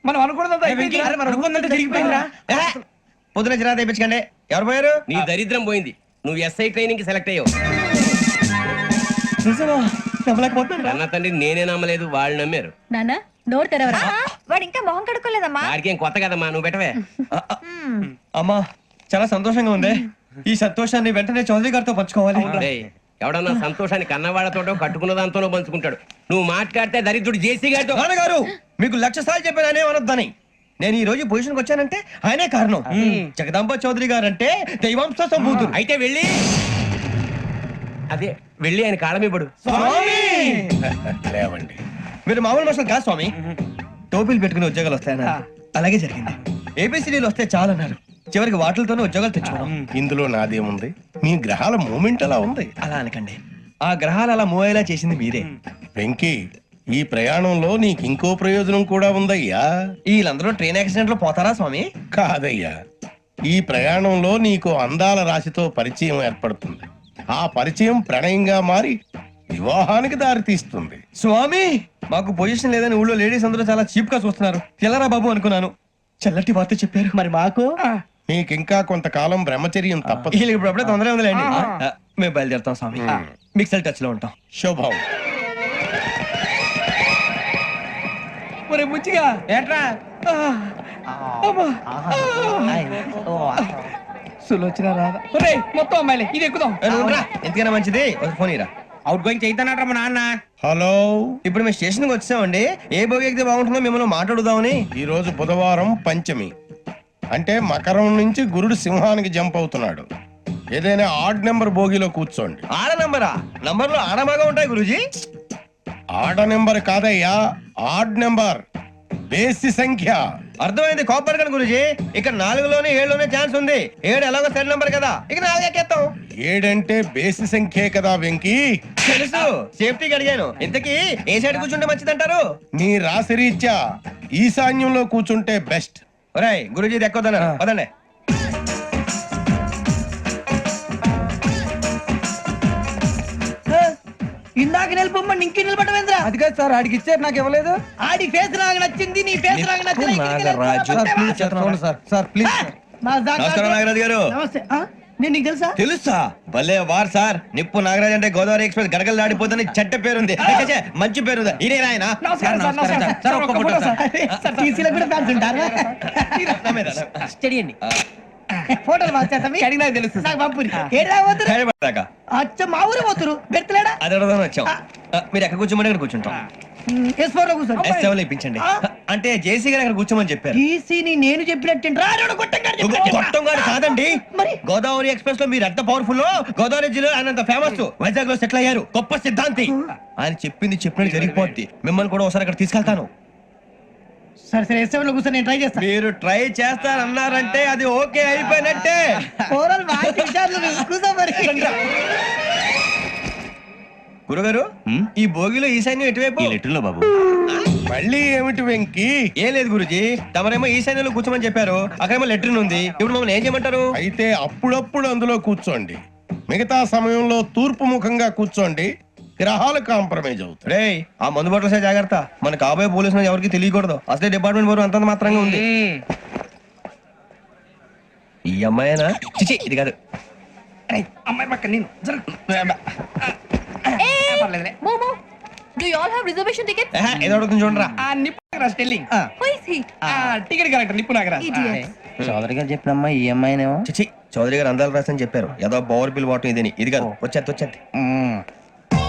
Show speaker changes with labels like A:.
A: మనం అనుకున్నదంతా జరిగిపోయిందిరా.
B: పొద్దున జిరా తెప్పించకండి. ఎవరు పోయారు?
C: నీ దరిద్రం పోయింది. నువ్వు ఎస్ఐ ట్రైనింగ్ కి సెలెక్ట్ అయ్యావు. అన్న తండ్రి నేనే నమ్మలేదు, వాళ్ళు నమ్మారు.
D: నాన్న నోరు తెరవరా.
E: వాడు ఇంకా మొహం కడుక్కోలేదమ్మా.
C: వాడికి ఏం కొత్త కదమ్మా, నువ్వు పెట్టవే.
B: అమ్మా చాలా సంతోషంగా ఉంది. ఈ సంతోషాన్ని వెంటనే చౌదరి గారితో పంచుకోవాలి.
C: డేయ్, ఎవడన్నా సంతోషాన్ని కన్నవాళ్లతోటో కట్టుకున్న దాంతోనో పంచుకుంటాడు. నువ్వు మాట్లాడితే దరిద్రుడు జేసీ గారితో.
B: నాన్నగారు మీకు 1,00,000 సార్లు చెప్పాను అనొద్దని. నేను ఈ రోజు పొజిషన్కి వచ్చానంటే ఆయనే కారణం. జగదాంబ చౌదరి గారు అంటే దైవాంశ సంభూతుడు.
C: అయితే వెళ్ళి అదే వెళ్ళి ఆయన కాళ్ళమివ్వడు.
F: లేవండి.
B: మీరు మామూలు మనుషులు కాదు స్వామి. టోపీలు పెట్టుకుని ఉద్యోగాలు వస్తాయన్న అలాగే జరిగింది. ఏబిసిడీలు వస్తే చాలన్నారు. చివరికి వాటిలతోనే ఉద్యోగాలు తెచ్చుకోవడం.
F: ఇందులో నాదేముంది? మీ గ్రహాల మూమెంట్ అలా ఉంది.
B: అలా అనకండి, ఆ గ్రహాలు అలా మూవ్ అయ్యేలా చేసింది మీరే.
F: వెంకీ, ఈ ప్రయాణంలో నీకు ఇంకో ప్రయోజనం కూడా ఉందయ్యా.
B: వీళ్ళందరూ ట్రైన్ యాక్సిడెంట్ లో పోతారా స్వామి?
F: కాదయ్యా, ఈ ప్రయాణంలో నీకు అందాల రాశితో పరిచయం ఏర్పడుతుంది. ఆ పరిచయం ప్రణయంగా మారి వివాహానికి దారి తీస్తుంది.
B: స్వామి మాకు పొజిషన్ లేదని ఊళ్ళో లేడీస్ అందరూ చాలా చీప్ గా చూస్తున్నారు. తెల్లరా బాబు అనుకున్నాను. చల్లటి వార్త చెప్పారు. మరి మాకు
F: నీకింకా కొంతకాలం బ్రహ్మచర్యం తప్పదు.
B: వీళ్ళకి ఇప్పుడు అప్పుడే తొందరగా ఉందిలేండి. మేము బయలుదేరుతాం స్వామి. మిక్సెల్ టచ్ లో ఉంటాం.
F: శుభం.
A: ముచ్చిగా ఏట్రా సులోచన రాదా? మొత్తం అమ్మాయిలే, ఇది ఎక్కుదాం.
B: ఎందుకైనా మంచిది ఫోన్ ఇరా.
A: అవుట్ గోయింగ్ చేద్దానట్రా మా నాన్న.
F: హలో,
B: ఇప్పుడు మేము స్టేషన్ కి వచ్చామండి. ఏ బోగి ఎక్కితే బాగుంటుందో మిమ్మల్ని మాట్లాడుదామని.
F: ఈ రోజు బుధవారం పంచమి, అంటే మకరం నుంచి గురుడు సింహానికి జంప్ అవుతున్నాడు. ఏదైనా ఆడ్ నెంబర్ బోగిలో కూర్చోండి.
B: ఆడ నంబరా? నంబర్లు ఆడ బాగా ఉంటాయి గురూజీ.
F: ఆడ నెంబర్ కాదయ్యా, ఆడ్ నెంబర్, బేసి సంఖ్య.
B: అర్థమైంది. కాపర్ కానీ గురూజీ, ఇక్కడ 4లోనే 7లోనే ఛాన్స్ ఉంది. 7 ఎలాగో సెడ్ నంబర్ కదా, ఇక 4 ఎక్కేస్తాం.
F: 7 అంటే బేసి సంఖ్యే కదా వెంకీ.
B: తెలుసు, సేఫ్టీకి అడిగాను. ఇంతకీ ఏ సైడ్ కూర్చుంటే మంచిదంటారు?
F: నీ రాశి రీత్యా ఈశాన్యంలో కూర్చుంటే బెస్ట్.
B: ఒరేయ్ గురూజీ దెక్కొద్దన్నారు పదండి.
A: ఇందాక నిలబొమ్మని ఇంకే నిలబడమేంద్రా? అది కాదు సార్, ఆడికి ఇచ్చారు, నాకు ఇవ్వలేదు. ఆడి ఫేస్ నాకు నచ్చింది, నీ ఫేస్ నాకు నచ్చింది.
B: నమస్కారం నాగరాజు గారు.
A: నమస్తే. నేను నీకు తెలుసా?
B: తెలుసా? భలే వార్ సార్. నిప్పు నాగరాజ్ అంటే గోదావరి ఎక్స్ప్రెస్ గడగలు దాడిపోతుంది చెడ్డ పేరుంది. మంచి పేరుంది. ఇదే ఆయన.
A: నమస్కారం సార్. ఒక్క ఫోటో సార్. టీసీలో కూడా ఫ్యాన్స్ ఉంటారా? స్టడీ ఫోటోలు అడిగినా తెలుసు. నాకు పంపుని
B: హైదరాబాద్
A: అచ్చ మా ఊరు పోతురు బెర్తలేడా?
B: అది అడగదామని వచ్చాం. మీరు ఎక్కడ కూర్చోమని అక్కడ కూర్చుంటాం.
A: S4 లో కూర్చోండి.
B: S7 లో ఇప్పించండి. అంటే జేసీ గారు అక్కడ కూర్చోమని చెప్పారు.
A: టీసీని నేను చెప్పినట్టు
B: గొట్టం గారు కాదండి.
A: మరి
B: గోదావరి ఎక్స్ప్రెస్ లో మీరు ఎంత పవర్ఫుల్. గోదావరి జిల్లా ఆయన ఫేమస్. వైజాగ్ లో సెటిల్ అయ్యారు. గొప్ప సిద్ధాంతి. ఆయన చెప్పింది చెప్పినట్టు జరిగిపోద్ది. మిమ్మల్ని కూడా ఒకసారి అక్కడ తీసుకెళ్తాను.
A: సరే సరే S7 లో కూర్చొని నేను ట్రై చేస్తాను.
B: మీరు ట్రై చేస్తారన్నారంటే అది ఓకే అయిపోయినట్టే. గురుగారు, ఈ భోగిలో ఈశాన్యం ఎటువైపు?
C: లెటర్లో బాబు.
F: మళ్ళీ ఏమిటి వెంకీ?
B: ఏం లేదు గురుజీ, తమరేమో ఈశాన్యంలో కూర్చోమని చెప్పారు. అక్కడేమో లెటర్ ఉంది. ఇప్పుడు మమ్మల్ని ఏం చేయమంటారు?
F: అయితే అప్పుడప్పుడు అందులో కూర్చోండి. మిగతా సమయంలో తూర్పు ముఖంగా కూర్చోండి. గ్రహాలు కాంప్రమైజ్ అవుతాయి.
B: రే ఆ మందు బట్టలసే జాగ్రత్త. మన కాబోయే పోలీసులు ఎవరికి తెలియకూడదు. అసలే డిపార్ట్మెంట్ బోర్ అంతంత మాత్రంగా ఉంది. ఈ అమ్మాయినా? చిచి ఇది కాదు.
A: అమ్మాయి పక్క నేను
D: Do you all have reservation tickets?
B: ఏదో అడుగుతుంది చూడరా.
A: నిప్పు Nagaraj telling.
D: Who is he?
A: Ticket correct నిప్పు నాగరాజ్.
G: చౌదరి గారు చెప్పినమ్మా ఈ అమ్మాయినేమో.
B: చిచి చౌదరి గారు అందాలు రాసని చెప్పారు. ఏదో బోర్ బిల్ వాటం ఇదని. ఇది కాదు. వచ్చేది.